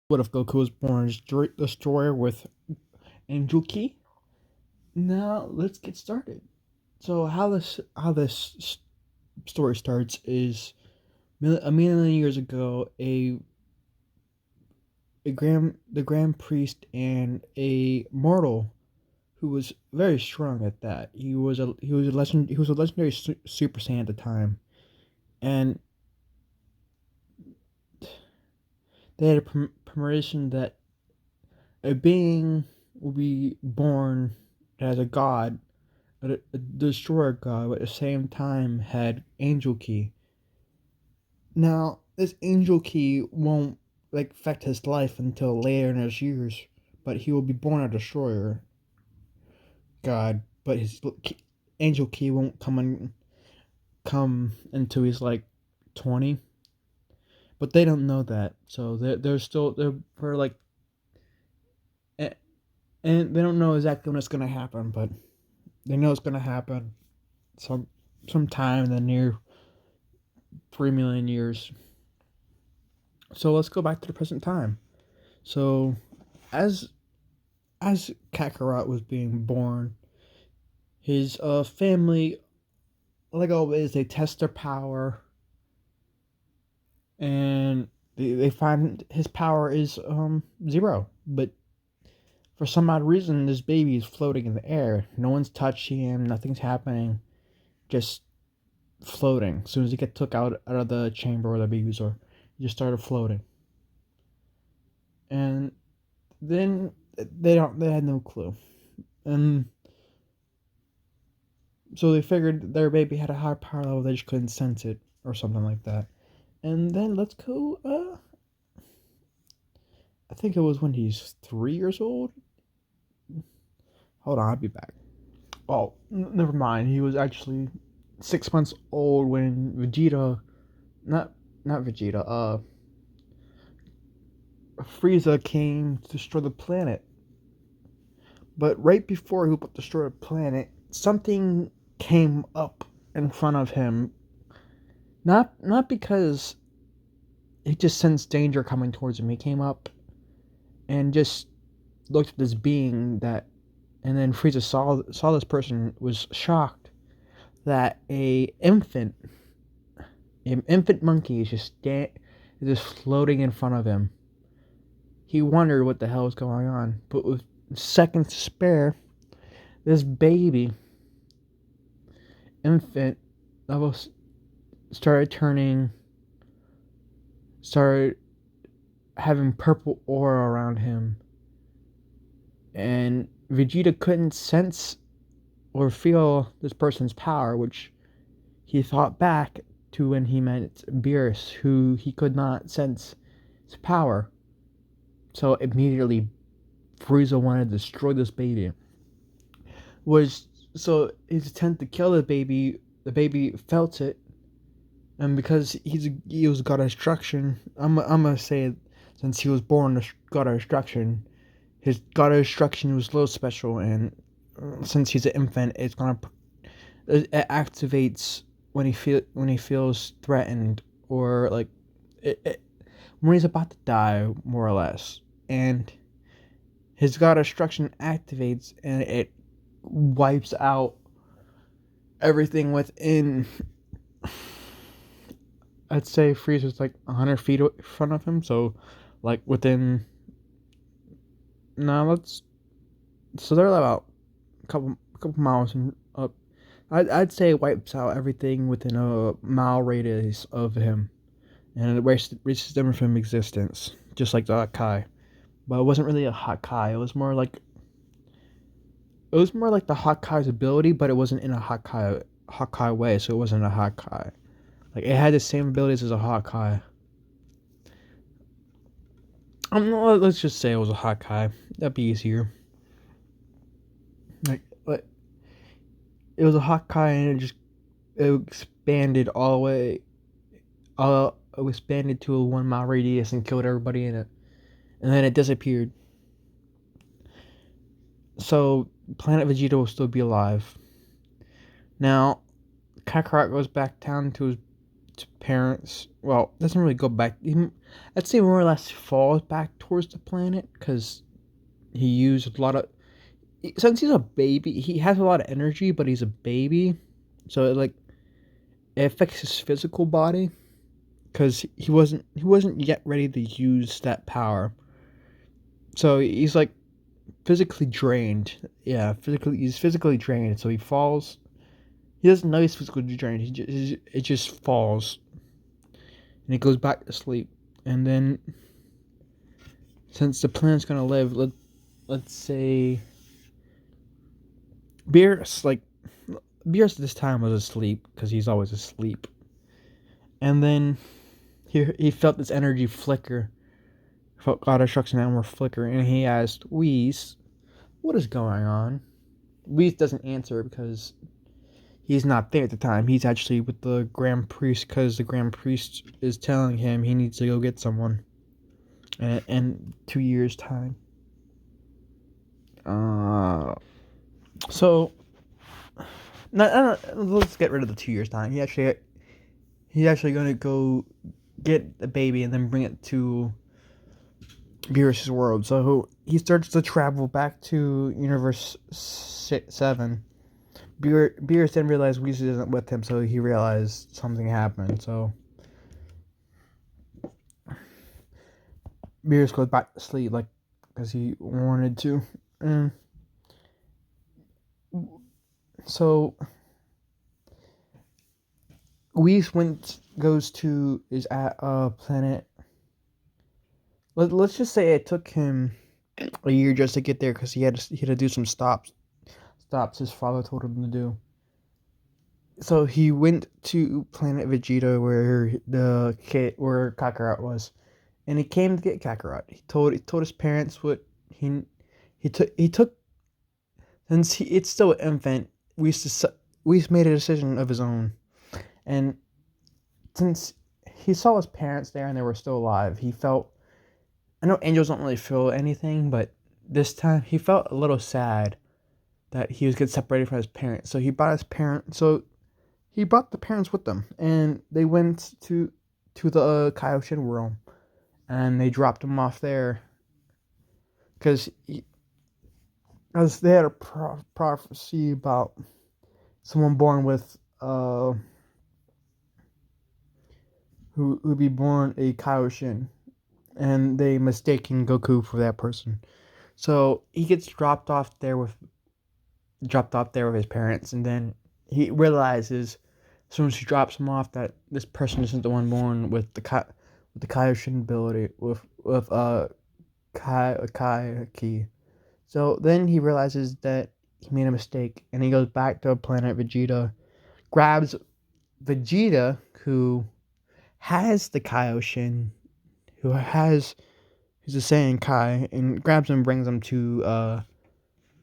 What if Goku was born as Destroyer with Angel Key? Now let's get started. So how this story starts is a million years ago. The grand priest and a mortal who was very strong at that. He was a legendary Super Saiyan at the time, and they had a premonition that a being will be born as a god, a destroyer god, but at the same time had angel key. Now, this angel key won't affect his life until later in his years, but he will be born a destroyer god. But his angel key won't come until he's like 20. But they don't know that, so they're for and they don't know exactly when it's gonna happen, but they know it's gonna happen some sometime in the near 3 million years. So let's go back to the present time. So as as Kakarot was being born, his family, like always, they test their power, and they find his power is 0. But for some odd reason, this baby is floating in the air. No one's touching him. Nothing's happening. Just floating. As soon as he get took out of the chamber where the babies are, he just started floating. And then they had no clue, and so they figured their baby had a high power level. They just couldn't sense it or something like that. And then let's go. I think it was when he's 3 years old. Hold on, I'll be back. Oh, never mind. He was actually 6 months old when Vegeta, not Vegeta, Frieza came to destroy the planet. But right before he would destroy the planet, something came up in front of him. Not because he just sensed danger coming towards him. He came up and just looked at this being that, and then Frieza saw this person, was shocked that an infant monkey is just floating in front of him. He wondered what the hell was going on, but with seconds to spare, this baby infant level started having purple aura around him, and Vegeta couldn't sense or feel this person's power, which he thought back to when he met Beerus, who he could not sense his power. So immediately, Frieza wanted to destroy this baby. Was so his attempt to kill the baby felt it, and because he was God of Destruction, I'm gonna say it, since he was born God of Destruction, his God of Destruction was a little special, and since he's an infant, it activates when he feels threatened, or when he's about to die, more or less, and his God of Destruction activates, and it wipes out everything within. I'd say Frieza's like 100 feet in front of him, so within. No, let's. So they're about a couple miles up. I'd say it wipes out everything within a mile radius of him, and it erases them from existence, just like the Hakai. But it wasn't really a Hakai. It was more like the Hakai's ability, but it wasn't in a Hakai way, so it wasn't a Hakai. It had the same abilities as a Hakai. Let's just say it was a Hakai. That'd be easier. But it was a Hakai, and it expanded all the way. It expanded to a 1 mile radius and killed everybody in it, and then it disappeared. So Planet Vegeta will still be alive. Now, Kakarot goes back down to his parents. Well, doesn't really go back. I'd say more or less falls back towards the planet because he used a lot of. Since he's a baby, he has a lot of energy, but he's a baby, so it affects his physical body because he wasn't yet ready to use that power. So he's like physically drained. Yeah, he's physically drained. So he falls. He doesn't know he's physically drained. It just falls, and he goes back to sleep. And then, since the planet's gonna live, let's say Beerus, Beerus this time was asleep because he's always asleep. And then he felt this energy flicker. Felt God destruction armor flicker, and he asked Whis, "What is going on?" Whis doesn't answer because he's not there at the time. He's actually with the Grand Priest because the Grand Priest is telling him he needs to go get someone in 2 years' time. So let's get rid of the 2 years' time. He's actually gonna go get the baby and then bring it to Beerus' world. So he starts to travel back to Universe 7. Beerus didn't realize Whis isn't with him, so he realized something happened. So Beerus goes back to sleep, because he wanted to. And so Whis is at a planet. Let's just say it took him a year just to get there because he had to do some stops his father told him to do. So he went to planet Vegeta where Kakarot was, and he came to get Kakarot. He told his parents what he took since it's still an infant. We made a decision of his own, and since he saw his parents there and they were still alive, he felt. I know angels don't really feel anything, but this time he felt a little sad that he was getting separated from his parents. So he brought the parents with them, and they went to the Kaioshin world, and they dropped him off there because they had a prophecy about someone born with who would be born a Kaioshin, and they mistaken Goku for that person. So he gets dropped off there with his parents, and then he realizes as soon as he drops him off that this person isn't the one born with the Kaioshin ability with Kai Ki. So then he realizes that he made a mistake, and he goes back to planet Vegeta, grabs Vegeta, who has the Kaioshin, who's a Saiyan Kai, and grabs him and brings him to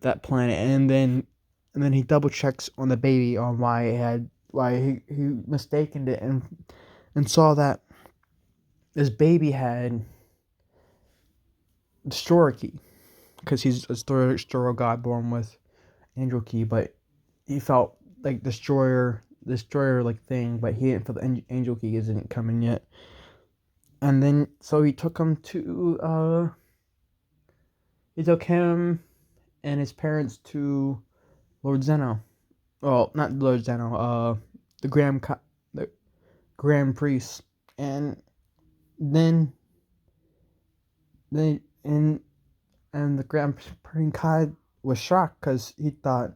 that planet, and then he double checks on the baby on why he mistaken it and saw that this baby had destroyer key because he's a destroyer god born with angel key, but he felt like destroyer like thing, but he didn't feel the angel key isn't coming yet. And then so he took him and his parents to Lord Zeno. Well, not Lord Zeno. The Grand Priest, and then they and the Grand Priest Kai was shocked because he thought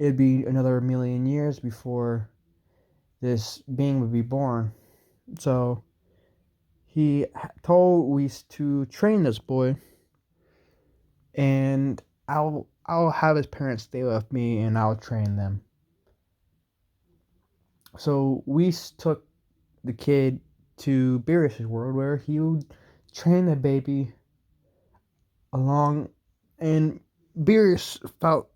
it'd be another million years before this being would be born. So he told Whis to train this boy, and I'll have his parents stay with me, and I'll train them. So Whis took the kid to Beerus' world where he would train the baby along, and Beerus felt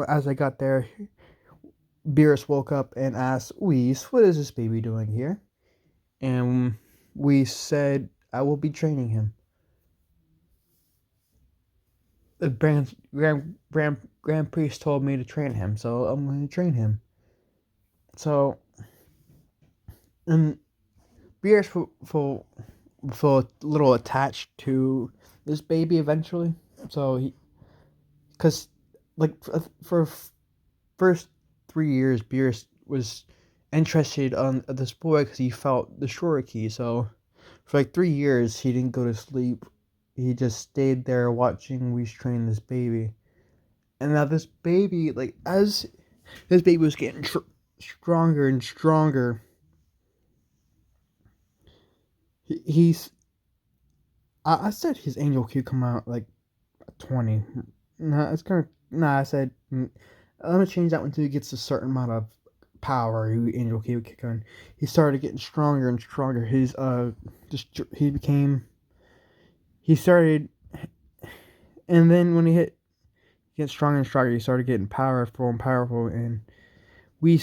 as I got there. Beerus woke up and asked Whis, "What is this baby doing here?" And we said, "I will be training him." The Grand Priest told me to train him, so I'm going to train him. So, and Beerus feel a little attached to this baby eventually. So he, because like for first 3 years, Beerus was interested on this boy because he felt the surety. So for like 3 years, he didn't go to sleep. He just stayed there watching Whis train this baby. And now this baby, like as this baby was getting stronger and stronger, he's. I said his angel could come out like 20. Nah, it's kind of. Nah, I said. I'm gonna change that one until he gets a certain amount of power. Angel would kick on. He started getting stronger and stronger. Just he became. He started, and then when he gets stronger and stronger, he started getting powerful and powerful. And we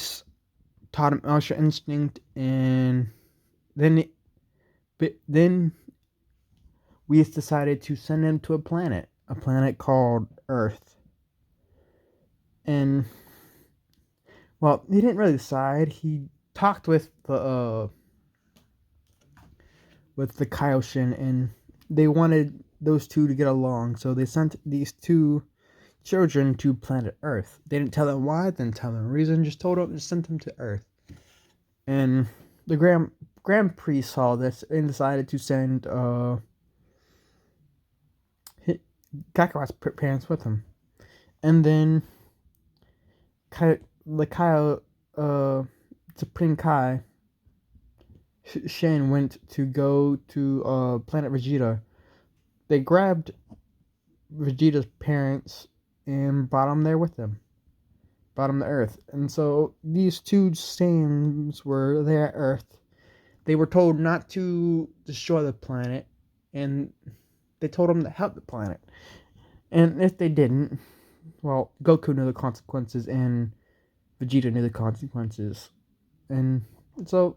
taught him Ultra Instinct, and then then we decided to send him to a planet called Earth. And well, he didn't really decide. He talked with the Kaioshin, and they wanted those two to get along. So they sent these two children to planet Earth. They didn't tell them why, didn't tell them the reason, just sent them to Earth. And the Grand Priest saw this and decided to send Kakarot's parents with him. And then the Kai, Supreme Kai Shin went to go to planet Vegeta. They grabbed Vegeta's parents and brought them there with them. Brought them to Earth. And so these two Saiyans were there at Earth. They were told not to destroy the planet, and they told them to help the planet. And if they didn't, well, Goku knew the consequences, and Vegeta knew the consequences. And so,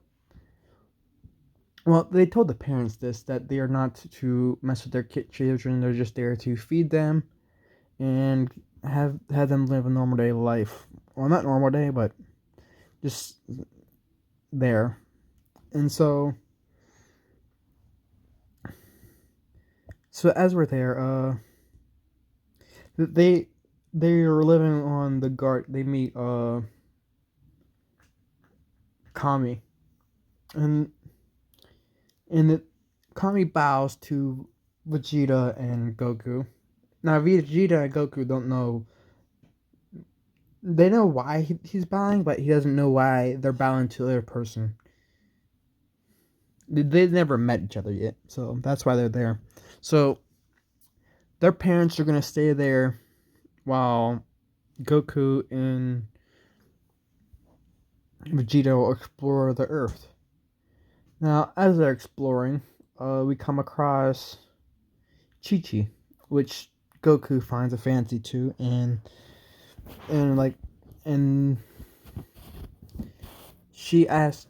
well, they told the parents that they are not to mess with their children. They're just there to feed them and have them live a normal day life. Well, not normal day, but just there. And so as we're there, they are living on the guard. They meet Kami, and the Kami bows to Vegeta and Goku. Now Vegeta and Goku don't know. They know why he's bowing, but he doesn't know why they're bowing to the other person. They've never met each other yet, so that's why they're there. So their parents are gonna stay there while Goku and Vegeta will explore the Earth. Now, as they're exploring, we come across Chi-Chi, which Goku finds a fancy to, and she asked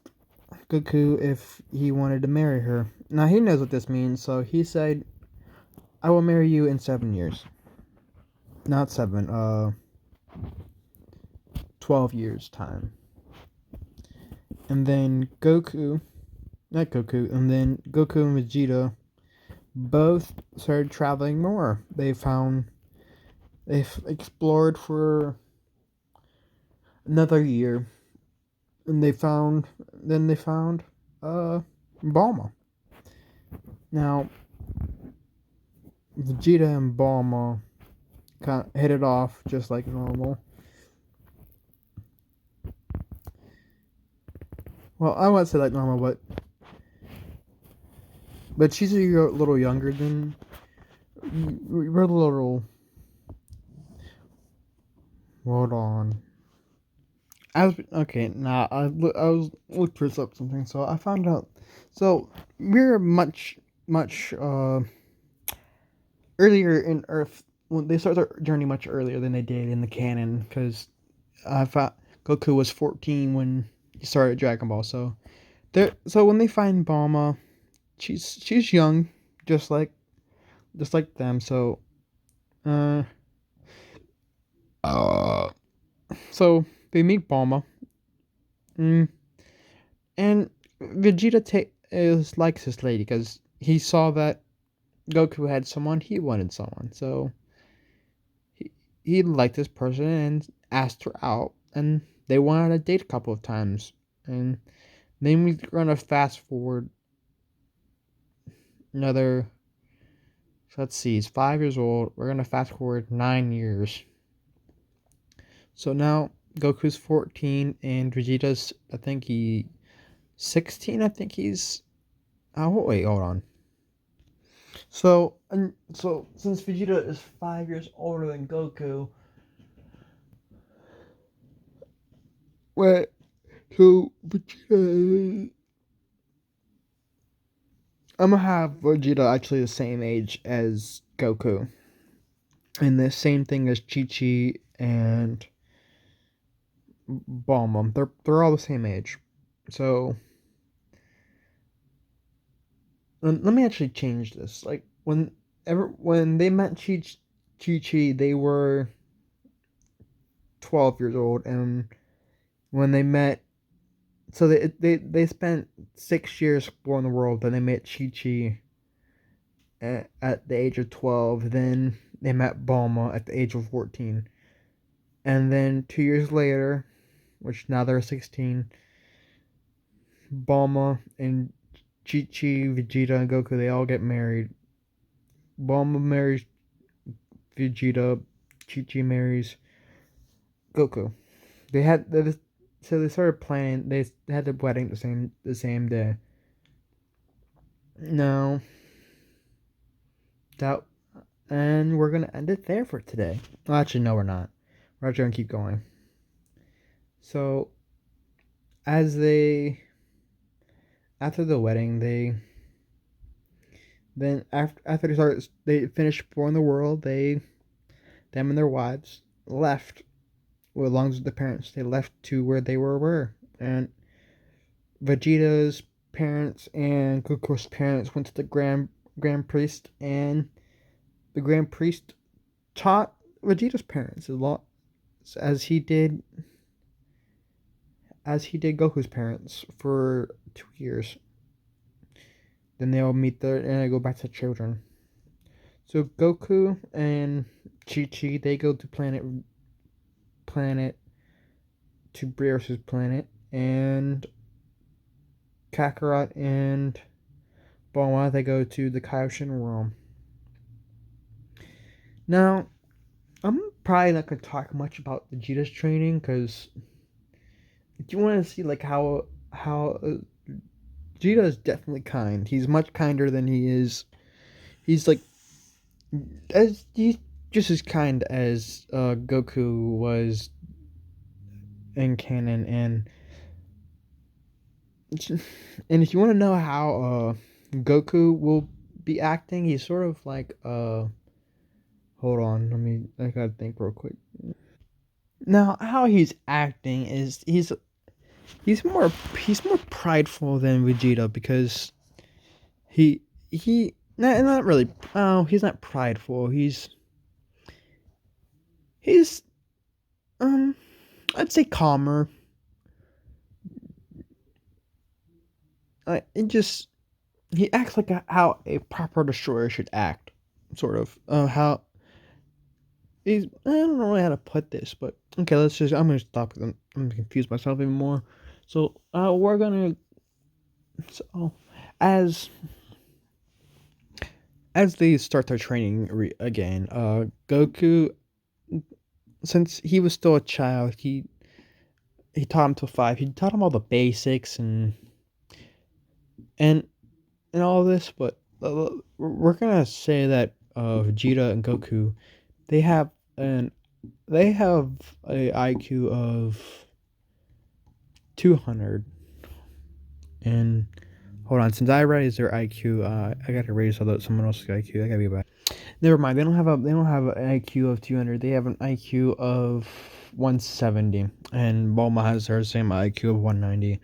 Goku if he wanted to marry her. Now he knows what this means, so he said, "I will marry you in 7 years." Not 7, 12 years time. And then Goku and Vegeta both started traveling more. They've explored for another year, and they found Bulma. Now Vegeta and Bulma kind of hit it off just like normal. Well, I wouldn't say like normal, but she's a little younger than we're a little. Hold on. I was looked for something, so I found out. So we're much earlier in Earth. Well, they start their journey much earlier than they did in the canon, because I thought Goku was 14 when he started Dragon Ball. So when they find Bulma, she's young, just like them. So so they meet Bulma, and Vegeta likes this lady because he saw that Goku had someone, he wanted someone. So he, he liked this person and asked her out, and they went on a date a couple of times. And then we're gonna fast forward another. Let's see, he's 5 years old. We're gonna fast forward 9 years. So now Goku's 14 and Vegeta's, I think 16. I think he's. Oh wait, hold on. So since Vegeta is 5 years older than Goku, wait, so Vegeta, I'm gonna have Vegeta actually the same age as Goku, and the same thing as Chi Chi and Bulma. They're all the same age. So let me actually change this. Like when they met Chi, they were 12 years old, and when they met, so they spent 6 years exploring the world. Then they met Chi at the age of 12. Then they met Bulma at the age of 14, and then 2 years later, which now they're 16, Bulma and Chi, Vegeta, and Goku, they all get married. Bulma marries Vegeta, Chi marries Goku. They had so they started planning. They had the wedding the same day. No, that and we're gonna end it there for today. Well, actually, no, we're not. We're actually gonna keep going. So as they after the wedding, they then after they finished exploring the world. Them and their wives left, well, along with the parents. They left to where they were, and Vegeta's parents and Goku's parents went to the Grand Priest, and the Grand Priest taught Vegeta's parents a lot, as he did Goku's parents for 2 years. Then they all meet there and they go back to children. So Goku and Chi Chi, they go to planet to Beerus' planet, and Kakarot and Bulma, they go to the Kaioshin realm. Now, I'm probably not gonna talk much about Vegeta's training, because if you want to see like how Vegeta is definitely kind. He's much kinder than he is. He's like he's just as kind as Goku was in canon, and if you want to know how Goku will be acting, he's sort of like hold on, I gotta think real quick. Now, how he's acting is he's more prideful than Vegeta, because he not really. Oh, he's not prideful. He's I'd say calmer. It just he acts like how a proper destroyer should act, sort of. How he's I don't know how to put this, but okay, I'm gonna stop because I'm gonna confuse myself even more. So we're gonna so as as they start their training again, Goku, since he was still a child, he taught him till 5. He taught him all the basics and and all this, but we're gonna say that Vegeta and Goku, they have an they have a IQ of 200. And hold on, since I raised their IQ, I gotta raise someone else's IQ. That gotta be bad. Never mind. They don't have an IQ of 200. They have an IQ of 170, and Bulma has her same IQ of 190.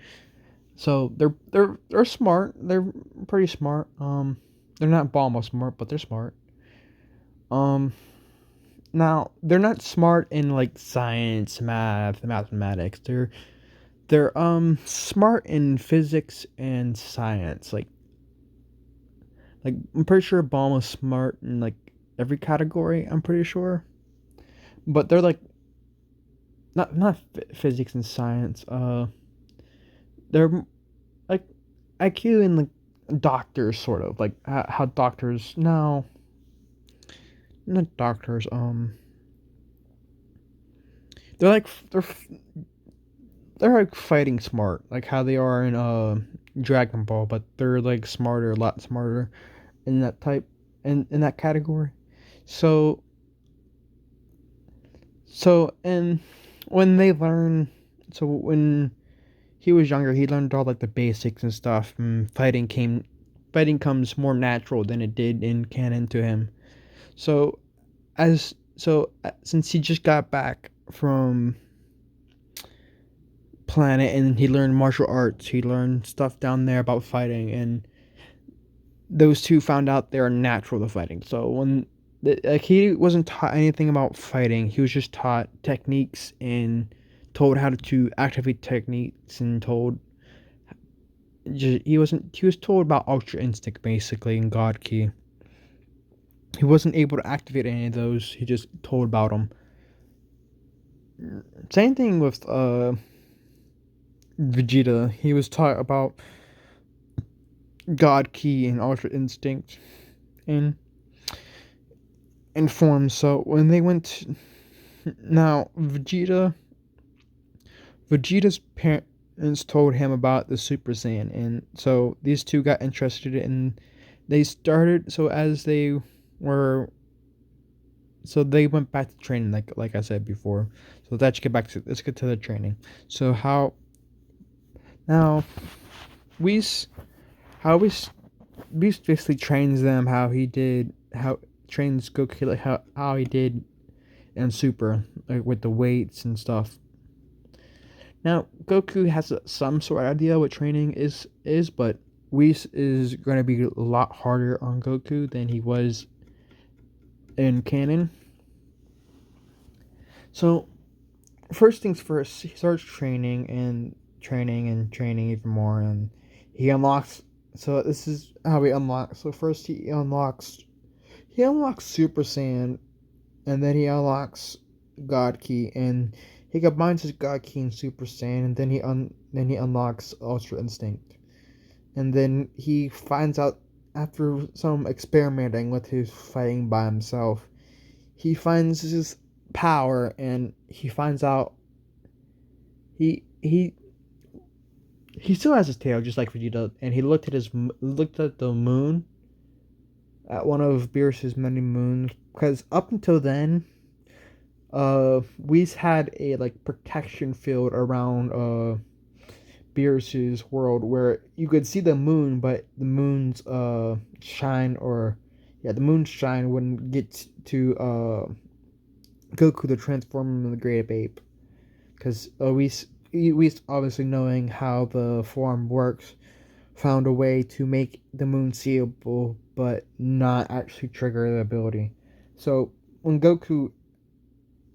So they're smart. They're pretty smart. They're not Bulma smart, but they're smart. Um, Now they're not smart in like science, mathematics. They're smart in physics and science. Like Like I'm pretty sure Bomb was smart in like every category. I'm pretty sure, but they're like not physics and science. They're like IQ and like doctors, sort of like how doctors no, not doctors. They're like they're like fighting smart, like how they are in Dragon Ball, but they're like smarter, a lot smarter in that type in that category. So and when they learn, so when he was younger, he learned all like the basics and stuff. And fighting comes more natural than it did in canon to him. So since he just got back from planet and he learned martial arts, he learned stuff down there about fighting, and those two found out they're natural to fighting. So like he wasn't taught anything about fighting, he was just taught techniques and told how to activate techniques and told he was told about Ultra Instinct basically and God Key. He wasn't able to activate any of those. He just told about them. Same thing with Vegeta. He was taught about God Key and Ultra Instinct and forms. So when they went now, Vegeta's parents told him about the Super Saiyan, and so these two got interested in. They started so as they were so they went back to training like I said before. So let's get to the training. So how now Whis how Whis basically trains them how trains Goku like how he did in Super, like with the weights and stuff. Now Goku has some sort of idea what training is, but Whis is going to be a lot harder on Goku than he was in canon. So first things first, he starts training even more, and he unlocks. So this is how he unlocks. So first he unlocks Super Saiyan, and then he unlocks God Key, and he combines his God Key and Super Saiyan, and then he unlocks Ultra Instinct, and then he finds out after some experimenting with his fighting by himself, he finds his power, and he finds out he he he still has his tail just like Vegeta, and he looked at the moon, at one of Beerus's many moons, because up until then, Whis had a like protection field around Beerus's world where you could see the moon, but the moon's the moon's shine wouldn't get to Goku to transform him in the Great Ape, because Whis obviously knowing how the form works, found a way to make the moon seeable, but not actually trigger the ability. So when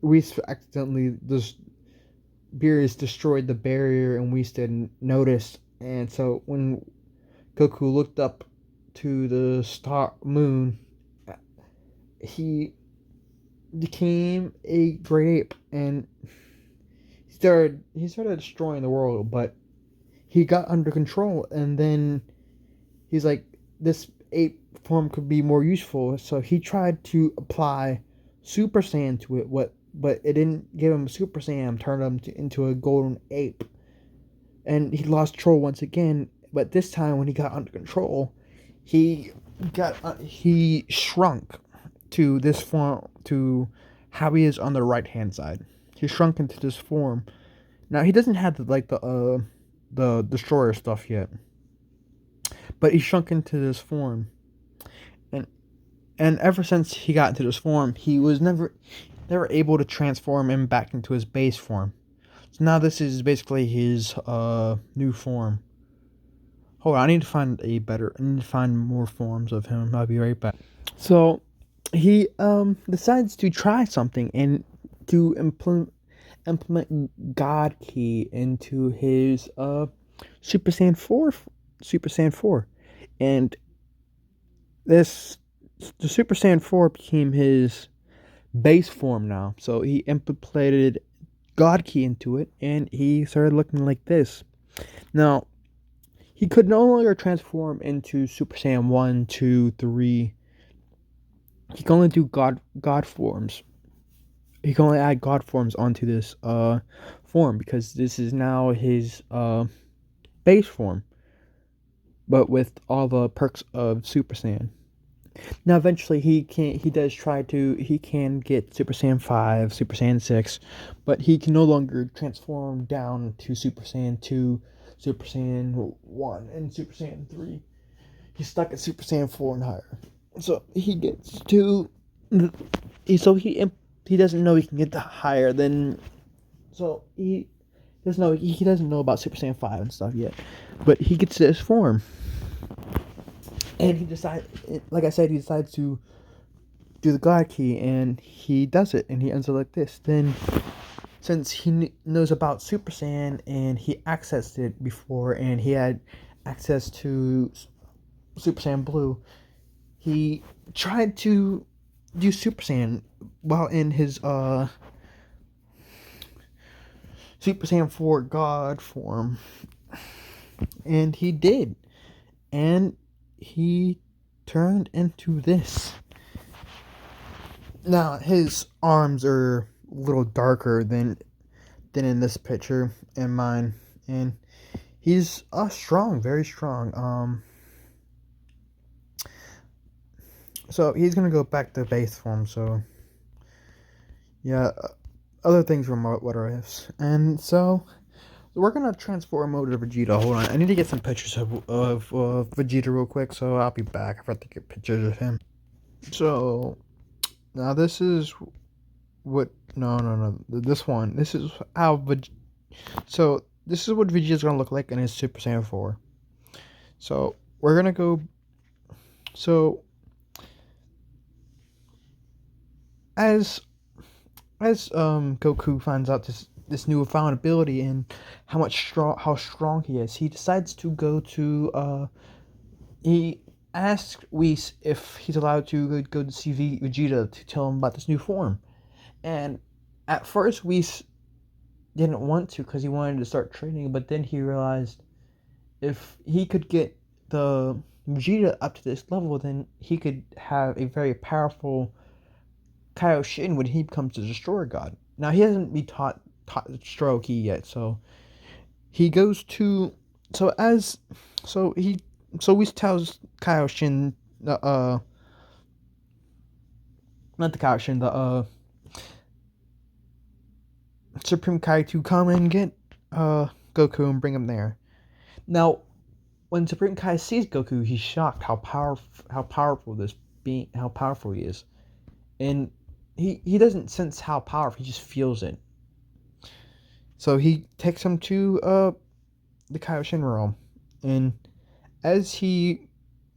Whis accidentally Beerus destroyed the barrier, and Whis didn't notice, and so when Goku looked up to the star moon, he became a great ape, and he started destroying the world, but he got under control, and then he's like, this ape form could be more useful, so he tried to apply Super Saiyan to it, but it didn't give him Super Saiyan, turned him into a golden ape, and he lost control once again. But this time, when he got under control, he shrunk to this form, to how he is on the right hand side. He shrunk into this form. Now he doesn't have the destroyer stuff yet, but he shrunk into this form, and ever since he got into this form, he was never able to transform him back into his base form. So now this is basically his new form. Hold on, I need to find more forms of him. I'll be right back. So he decides to try something and to implement God Key into his Super Saiyan 4, and this the Super Saiyan 4 became his base form now. So he implemented God Key into it, and he started looking like this. Now, he could no longer transform into Super Saiyan 1, 2, 3. He can only do God forms. He can only add God forms onto this form, because this is now his base form, but with all the perks of Super Saiyan. Now eventually he can get Super Saiyan 5, Super Saiyan 6, but he can no longer transform down to Super Saiyan 2, Super Saiyan 1, and Super Saiyan 3. He's stuck at Super Saiyan 4 and higher. So he gets to he doesn't know he can get higher than, so he doesn't know about Super Saiyan 5 and stuff yet. But he gets this form. And like I said, he decides to do the God Key, and he does it, and he ends up like this. Then, since he knows about Super Saiyan, and he accessed it before, and he had access to Super Saiyan Blue, he tried to do Super Saiyan while in his Super Saiyan 4 God form. And he did. And he turned into this. Now, his arms are a little darker than in this picture and mine. And he's strong, very strong. So he's gonna go back to base form. So yeah, other things from what are ifs. And so we're gonna transform mode to Vegeta. Hold on, I need to get some pictures of Vegeta real quick. So I'll be back. I have to get pictures of him. So now this is what no this one. This is how so this is what Vegeta's gonna look like in his Super Saiyan 4. So we're gonna go. So as Goku finds out this newfound ability and how strong he is, he decides to go to he asks Whis if he's allowed to go to see Vegeta to tell him about this new form. And at first Whis didn't want to, because he wanted to start training, but then he realized if he could get the Vegeta up to this level, then he could have a very powerful Kaioshin when he becomes the Destroyer God. Now he hasn't been taught the Destroyer Key yet, so he goes to he tells Kaioshin not the Kaioshin, the Supreme Kai, to come and get Goku and bring him there. Now, when Supreme Kai sees Goku, he's shocked how powerful he is, and he doesn't sense how powerful, he just feels it. So he takes him to the Kaioshin realm, and as he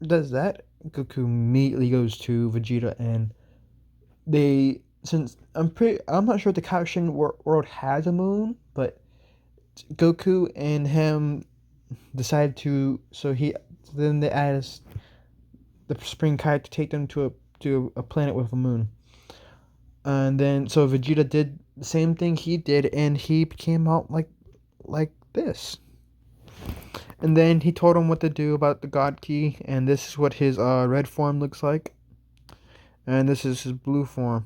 does that, Goku immediately goes to Vegeta, and since I'm not sure if the Kaioshin world has a moon, but Goku and him decide to, then they asked the Supreme Kai to take them to a planet with a moon. And then so Vegeta did the same thing he did, and he became out like this. And then he told him what to do about the God Key, and this is what his red form looks like, and this is his blue form.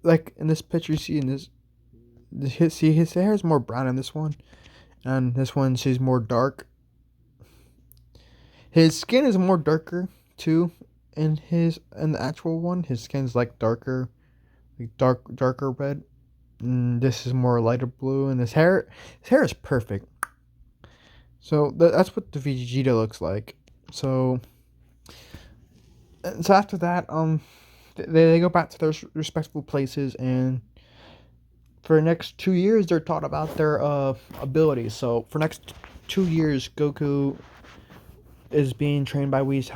Like in this picture, you see his hair is more brown in this one, and this one she's more dark. His skin is more darker too. In the actual one, his skin's like darker, like darker red. And this is more lighter blue, and his hair is perfect. So that's what the Vegeta looks like. So after that, they go back to their respectful places, and for the next 2 years, they're taught about their abilities. So for next 2 years, Goku is being trained by Whis.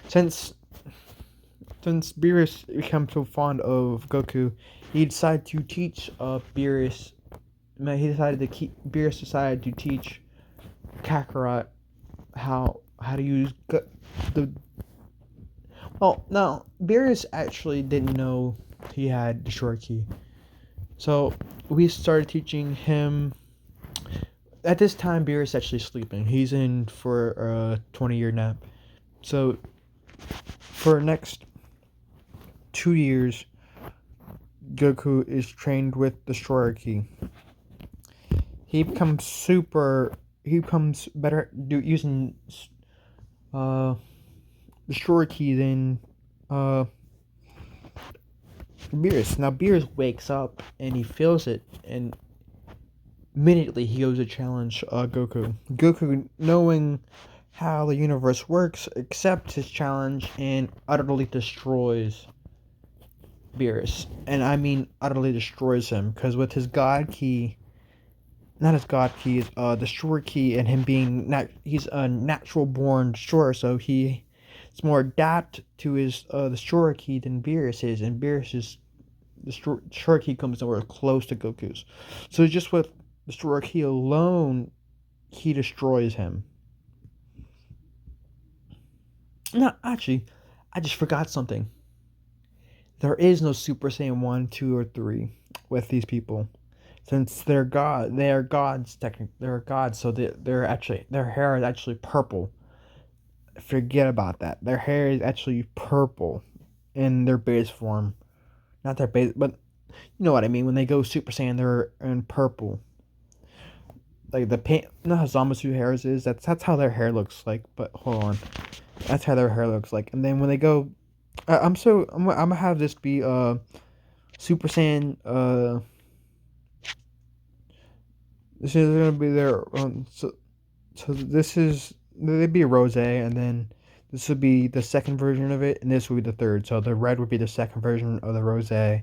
Since Beerus became so fond of Goku, he decided to teach Beerus. Beerus decided to teach Kakarot how to use the well no Beerus actually didn't know he had the short key, so we started teaching him. At this time, Beerus actually sleeping. He's in for a 20-year nap. So for the next 2 years, Goku is trained with the short key. He becomes super. He becomes better using uh the short key than uh Beerus. Now Beerus wakes up and he feels it, and immediately he goes to challenge Goku. Goku, knowing how the universe works, accepts his challenge and utterly destroys Beerus. And I mean utterly destroys him, because with his God Key, not his God Key, is the Destroyer Key, and him being he's a natural born destroyer, so it's more adapt to his Destroyer Key than Beerus is, and Beerus's Destroyer Key comes nowhere close to Goku's. So just with Destroyer Key alone, he destroys him. No, actually, I just forgot something. There is no Super Saiyan 1, 2, or 3 with these people. Since they are gods, technically. They're gods, so they're actually, their hair is actually purple. Forget about that. Their hair is actually purple in their base form. Not their base, but you know what I mean. When they go Super Saiyan, they're in purple. Like the paint, you know how Zamasu hairs is? That's how their hair looks like. But hold on. That's how their hair looks like. And then when they go, I'm gonna have this be Super Saiyan. This is gonna be their so this is they'd be rose, and then this would be the second version of it, and this would be the third. So the red would be the second version of the rose, and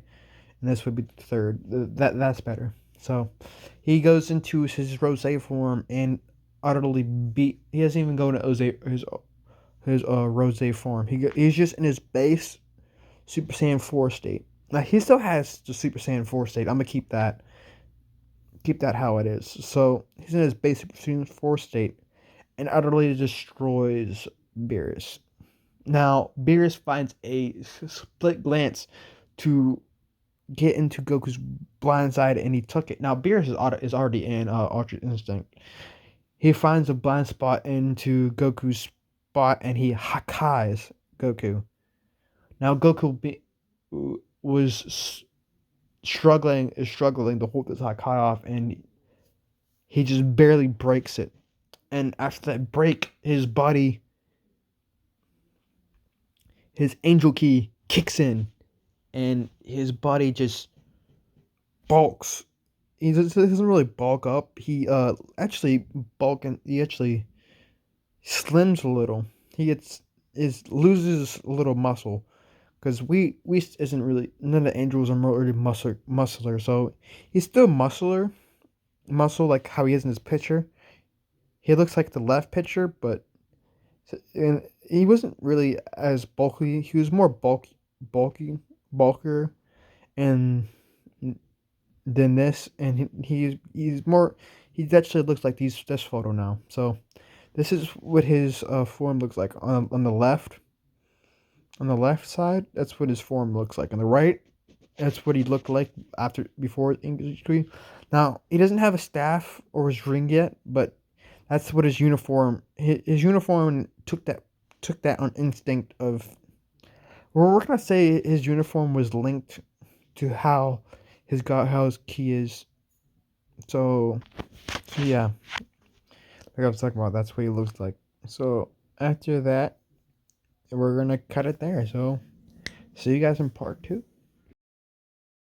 this would be the third. That's better. So he goes into his rose form and utterly beat. He doesn't even go into his rose form. He's just in his base Super Saiyan 4 state. Now he still has the Super Saiyan 4 state. I'm gonna keep that how it is. So he's in his base Super Saiyan 4 state and utterly destroys Beerus. Now Beerus finds a split glance to get into Goku's blind side, and he took it. Now Beerus is already in Ultra Instinct. He finds a blind spot into Goku's spot, and he Hakai's Goku. Now Goku was struggling to hold this Hakai off, and he just barely breaks it. And after that break, his angel key kicks in, and his body just bulks. Doesn't really bulk up. He he actually slims a little. He loses a little muscle, because we isn't really, none of the angels are really muscular. So he's still muscle like how he is in his picture. He looks like the left picture, but and he wasn't really as bulky. He was more bulkier, and than this, and he's more. He actually looks like this photo now. So this is what his form looks like on the left. On the left side, that's what his form looks like. On the right, that's what he looked like before English degree. Now he doesn't have a staff or his ring yet, but that's what his uniform. His uniform took that on instinct of. We're gonna say his uniform was linked to how how his key is. So yeah, like I was talking about, that's what he looks like. So after that, we're gonna cut it there. So see you guys in part 2.